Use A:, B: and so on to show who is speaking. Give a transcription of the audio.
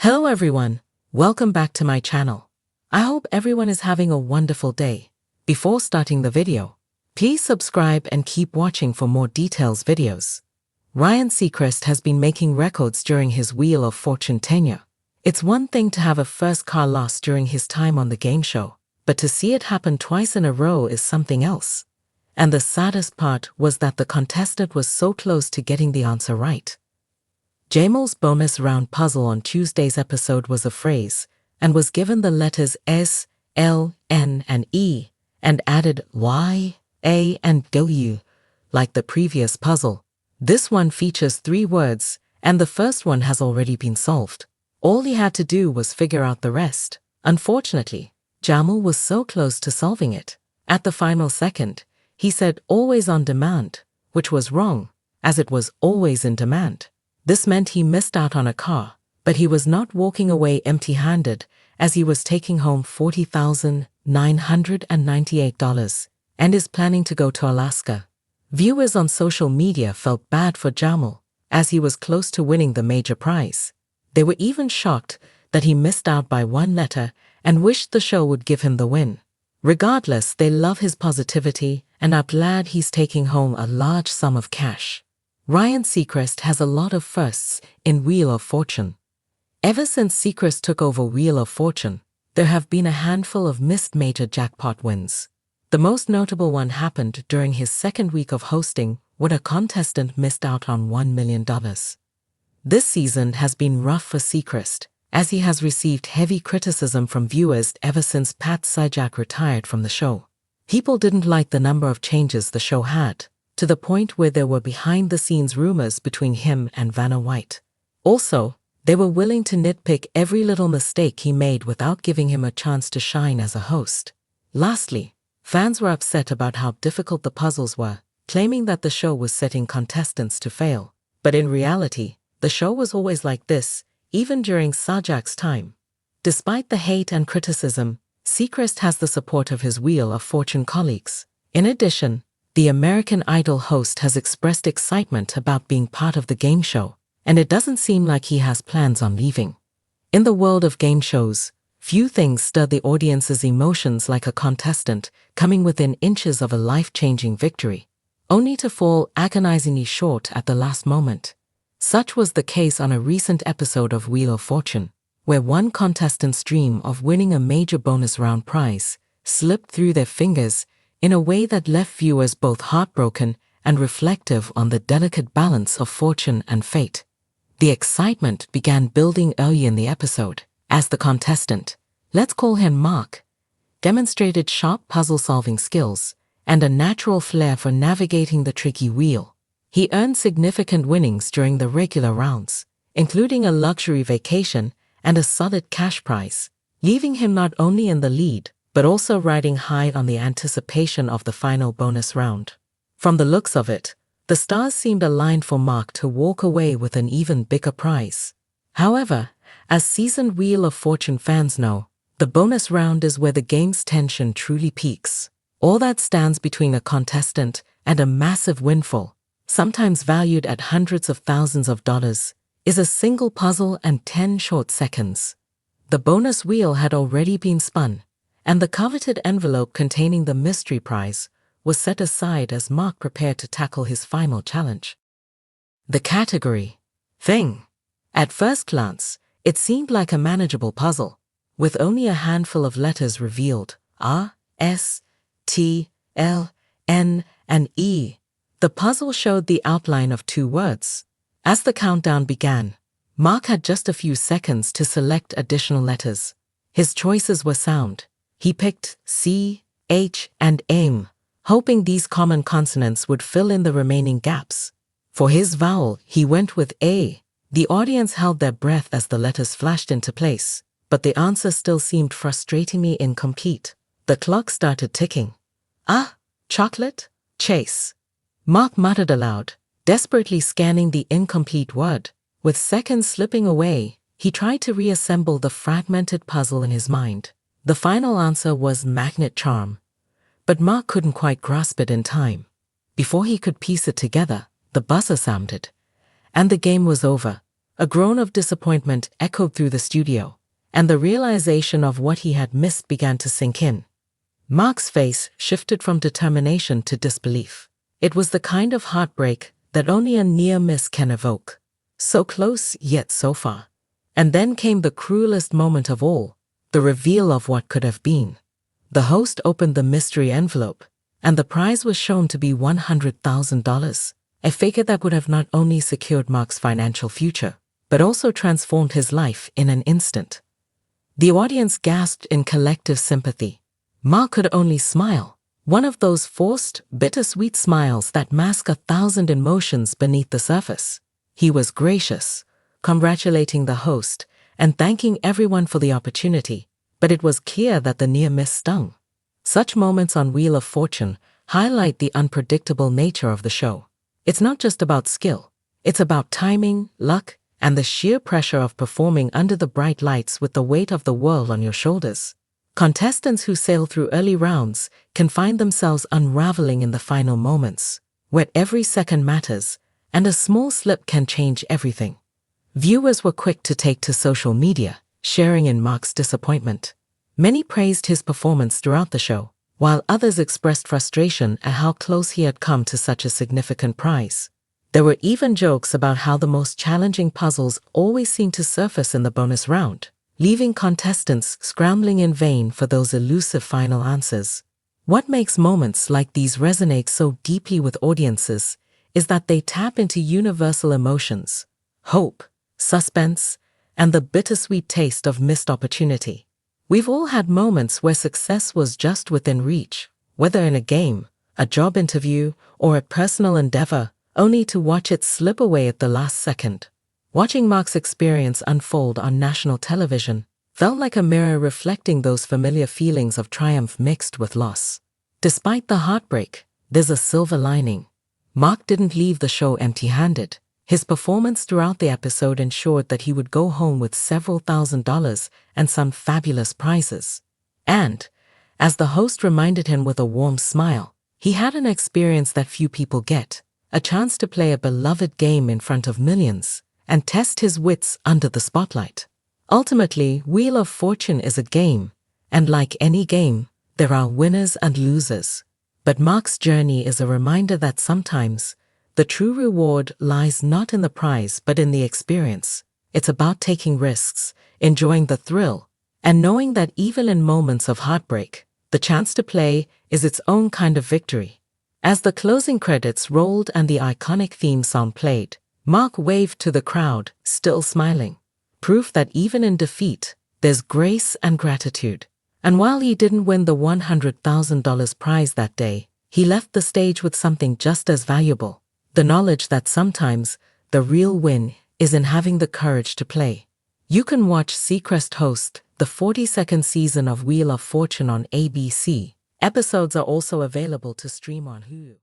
A: Hello everyone, welcome back to my channel. I hope everyone is having a wonderful day. Before starting the video, please subscribe and keep watching for more details videos. Ryan Seacrest has been making records during his Wheel of Fortune tenure. It's one thing to have a first car loss during his time on the game show, but to see it happen twice in a row is something else. And the saddest part was that the contestant was so close to getting the answer right. Jamal's bonus round puzzle on Tuesday's episode was a phrase, and was given the letters S, L, N, and E, and added Y, A, and W, like the previous puzzle. This one features 3 words, and the first one has already been solved. All he had to do was figure out the rest. Unfortunately, Jamal was so close to solving it. At the final second, he said always on demand, which was wrong, as it was always in demand. This meant he missed out on a car, but he was not walking away empty-handed, as he was taking home $40,998 and is planning to go to Alaska. Viewers on social media felt bad for Jamal, as he was close to winning the major prize. They were even shocked that he missed out by 1 letter and wished the show would give him the win. Regardless, they love his positivity and are glad he's taking home a large sum of cash. Ryan Seacrest has a lot of firsts in Wheel of Fortune. Ever since Seacrest took over Wheel of Fortune, there have been a handful of missed major jackpot wins. The most notable one happened during his second week of hosting, when a contestant missed out on $1 million. This season has been rough for Seacrest, as he has received heavy criticism from viewers ever since Pat Sajak retired from the show. People didn't like the number of changes the show had, to the point where there were behind-the-scenes rumors between him and Vanna White. Also, they were willing to nitpick every little mistake he made without giving him a chance to shine as a host. Lastly, fans were upset about how difficult the puzzles were, claiming that the show was setting contestants to fail. But in reality, the show was always like this, even during Sajak's time. Despite the hate and criticism, Seacrest has the support of his Wheel of Fortune colleagues. In addition, the American Idol host has expressed excitement about being part of the game show, and it doesn't seem like he has plans on leaving. In the world of game shows, few things stir the audience's emotions like a contestant coming within inches of a life-changing victory, only to fall agonizingly short at the last moment. Such was the case on a recent episode of Wheel of Fortune, where one contestant's dream of winning a major bonus round prize slipped through their fingers in a way that left viewers both heartbroken and reflective on the delicate balance of fortune and fate. The excitement began building early in the episode, as the contestant, let's call him Mark, demonstrated sharp puzzle-solving skills and a natural flair for navigating the tricky wheel. He earned significant winnings during the regular rounds, including a luxury vacation and a solid cash prize, leaving him not only in the lead, but also riding high on the anticipation of the final bonus round. From the looks of it, the stars seemed aligned for Mark to walk away with an even bigger prize. However, as seasoned Wheel of Fortune fans know, the bonus round is where the game's tension truly peaks. All that stands between a contestant and a massive windfall, sometimes valued at hundreds of thousands of dollars, is a single puzzle and 10 short seconds. The bonus wheel had already been spun, and the coveted envelope containing the mystery prize was set aside as Mark prepared to tackle his final challenge. The category, Thing. At first glance, it seemed like a manageable puzzle, with only a handful of letters revealed, R, S, T, L, N, and E. The puzzle showed the outline of 2 words. As the countdown began, Mark had just a few seconds to select additional letters. His choices were sound. He picked C, H, and AIM, hoping these common consonants would fill in the remaining gaps. For his vowel, he went with A. The audience held their breath as the letters flashed into place, but the answer still seemed frustratingly incomplete. The clock started ticking. Ah, chocolate? Chase. Mark muttered aloud, desperately scanning the incomplete word. With seconds slipping away, he tried to reassemble the fragmented puzzle in his mind. The final answer was magnet charm, but Mark couldn't quite grasp it in time. Before he could piece it together, the buzzer sounded, and the game was over. A groan of disappointment echoed through the studio, and the realization of what he had missed began to sink in. Mark's face shifted from determination to disbelief. It was the kind of heartbreak that only a near miss can evoke. So close, yet so far. And then came the cruelest moment of all, the reveal of what could have been. The host opened the mystery envelope, and the prize was shown to be $100,000, a figure that would have not only secured Mark's financial future, but also transformed his life in an instant. The audience gasped in collective sympathy. Mark could only smile, one of those forced, bittersweet smiles that mask 1,000 emotions beneath the surface. He was gracious, congratulating the host and thanking everyone for the opportunity, but it was clear that the near miss stung. Such moments on Wheel of Fortune highlight the unpredictable nature of the show. It's not just about skill, it's about timing, luck, and the sheer pressure of performing under the bright lights with the weight of the world on your shoulders. Contestants who sail through early rounds can find themselves unraveling in the final moments, where every second matters, and a small slip can change everything. Viewers were quick to take to social media, sharing in Mark's disappointment. Many praised his performance throughout the show, while others expressed frustration at how close he had come to such a significant prize. There were even jokes about how the most challenging puzzles always seemed to surface in the bonus round, leaving contestants scrambling in vain for those elusive final answers. What makes moments like these resonate so deeply with audiences is that they tap into universal emotions: hope, suspense, and the bittersweet taste of missed opportunity. We've all had moments where success was just within reach, whether in a game, a job interview, or a personal endeavor, only to watch it slip away at the last second. Watching Mark's experience unfold on national television felt like a mirror reflecting those familiar feelings of triumph mixed with loss. Despite the heartbreak, there's a silver lining. Mark didn't leave the show empty-handed. His performance throughout the episode ensured that he would go home with several $1,000s and some fabulous prizes. And, as the host reminded him with a warm smile, he had an experience that few people get, a chance to play a beloved game in front of millions and test his wits under the spotlight. Ultimately, Wheel of Fortune is a game, and like any game, there are winners and losers. But Mark's journey is a reminder that sometimes the true reward lies not in the prize but in the experience. It's about taking risks, enjoying the thrill, and knowing that even in moments of heartbreak, the chance to play is its own kind of victory. As the closing credits rolled and the iconic theme song played, Mark waved to the crowd, still smiling. Proof that even in defeat, there's grace and gratitude. And while he didn't win the $100,000 prize that day, he left the stage with something just as valuable: the knowledge that sometimes the real win is in having the courage to play. You can watch Seacrest host the 42nd season of Wheel of Fortune on ABC. Episodes are also available to stream on Hulu.